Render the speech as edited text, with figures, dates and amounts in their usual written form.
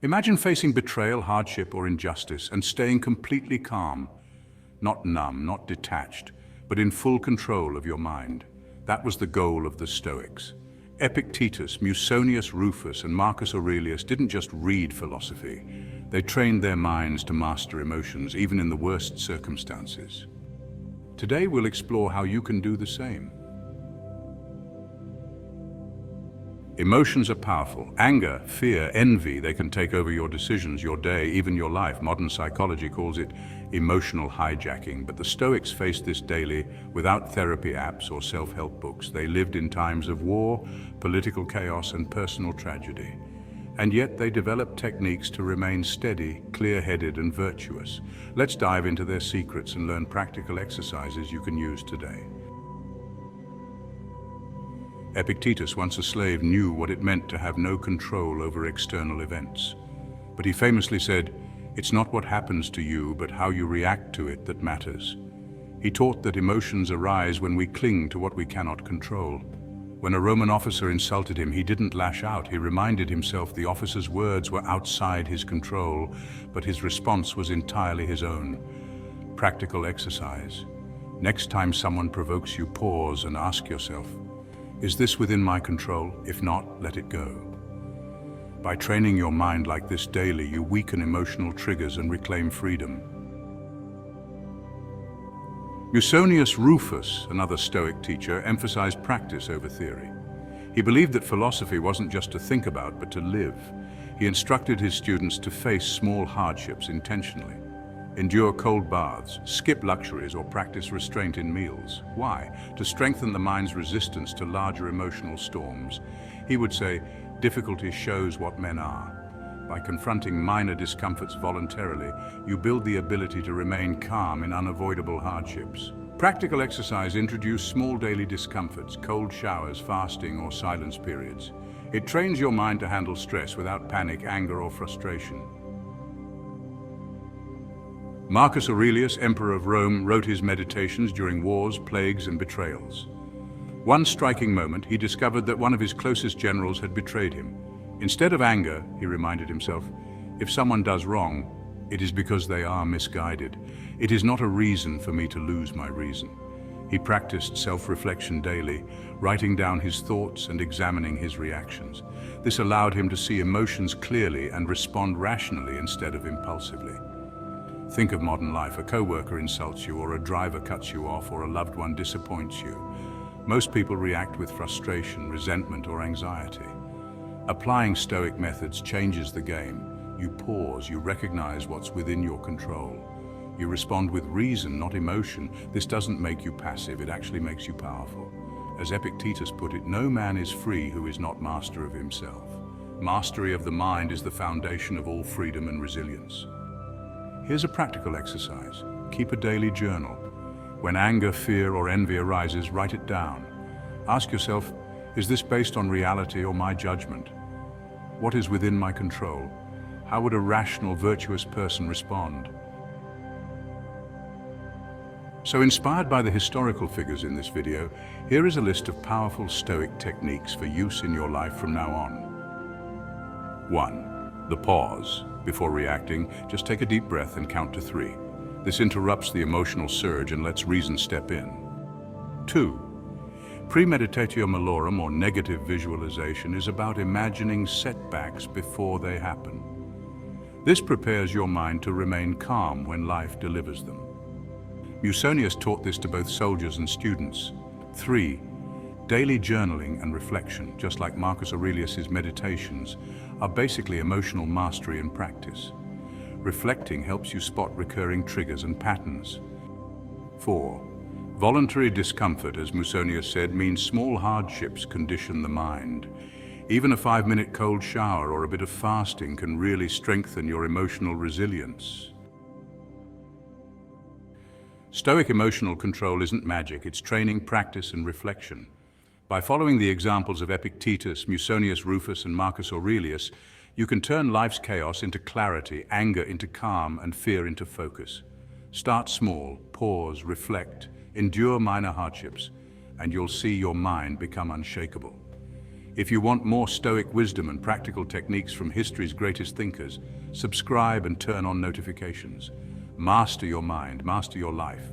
Imagine facing betrayal, hardship, or injustice and staying completely calm, not numb, not detached, but in full control of your mind. That was the goal of the Stoics. Epictetus, Musonius Rufus, and Marcus Aurelius didn't just read philosophy. They trained their minds to master emotions, even in the worst circumstances. Today we'll explore how you can do the same. Emotions are powerful. Anger, fear, envy, they can take over your decisions, your day, even your life. Modern psychology calls it emotional hijacking, but the Stoics faced this daily without therapy apps or self-help books. They lived in times of war, political chaos, and personal tragedy. And yet they developed techniques to remain steady, clear-headed, and virtuous. Let's dive into their secrets and learn practical exercises you can use today. Epictetus, once a slave, knew what it meant to have no control over external events. But he famously said, "It's not what happens to you, but how you react to it that matters." He taught that emotions arise when we cling to what we cannot control. When a Roman officer insulted him, he didn't lash out. He reminded himself the officer's words were outside his control, but his response was entirely his own. Practical exercise. Next time someone provokes you, pause and ask yourself, is this within my control? If not, let it go. By training your mind like this daily, you weaken emotional triggers and reclaim freedom. Musonius Rufus, another Stoic teacher, emphasized practice over theory. He believed that philosophy wasn't just to think about, but to live. He instructed his students to face small hardships intentionally. Endure cold baths, skip luxuries, or practice restraint in meals. Why? To strengthen the mind's resistance to larger emotional storms. He would say, difficulty shows what men are. By confronting minor discomforts voluntarily, you build the ability to remain calm in unavoidable hardships. Practical exercise introduce small daily discomforts, cold showers, fasting, or silence periods. It trains your mind to handle stress without panic, anger, or frustration. Marcus Aurelius, Emperor of Rome, wrote his meditations during wars, plagues, and betrayals. One striking moment, he discovered that one of his closest generals had betrayed him. Instead of anger, he reminded himself, if someone does wrong, it is because they are misguided. It is not a reason for me to lose my reason. He practiced self-reflection daily, writing down his thoughts and examining his reactions. This allowed him to see emotions clearly and respond rationally instead of impulsively. Think of modern life. A coworker insults you, or a driver cuts you off, or a loved one disappoints you. Most people react with frustration, resentment, or anxiety. Applying Stoic methods changes the game. You pause, you recognize what's within your control. You respond with reason, not emotion. This doesn't make you passive, it actually makes you powerful. As Epictetus put it, no man is free who is not master of himself. Mastery of the mind is the foundation of all freedom and resilience. Here's a practical exercise. Keep a daily journal. When anger, fear, or envy arises, write it down. Ask yourself, is this based on reality or my judgment? What is within my control? How would a rational, virtuous person respond? So, inspired by the historical figures in this video, here is a list of powerful Stoic techniques for use in your life from now on. 1. The pause. Before reacting, just take a deep breath and count to 3. This interrupts the emotional surge and lets reason step in. 2. Premeditatio malorum, or negative visualization, is about imagining setbacks before they happen. This prepares your mind to remain calm when life delivers them. Musonius taught this to both soldiers and students. 3. Daily journaling and reflection, just like Marcus Aurelius' meditations, are basically emotional mastery and practice. Reflecting helps you spot recurring triggers and patterns. 4. Voluntary discomfort, as Musonius said, means small hardships condition the mind. Even a 5-minute cold shower or a bit of fasting can really strengthen your emotional resilience. Stoic emotional control isn't magic, it's training, practice, and reflection. By following the examples of Epictetus, Musonius Rufus, and Marcus Aurelius, you can turn life's chaos into clarity, anger into calm, and fear into focus. Start small, pause, reflect, endure minor hardships, and you'll see your mind become unshakable. If you want more Stoic wisdom and practical techniques from history's greatest thinkers, subscribe and turn on notifications. Master your mind, master your life.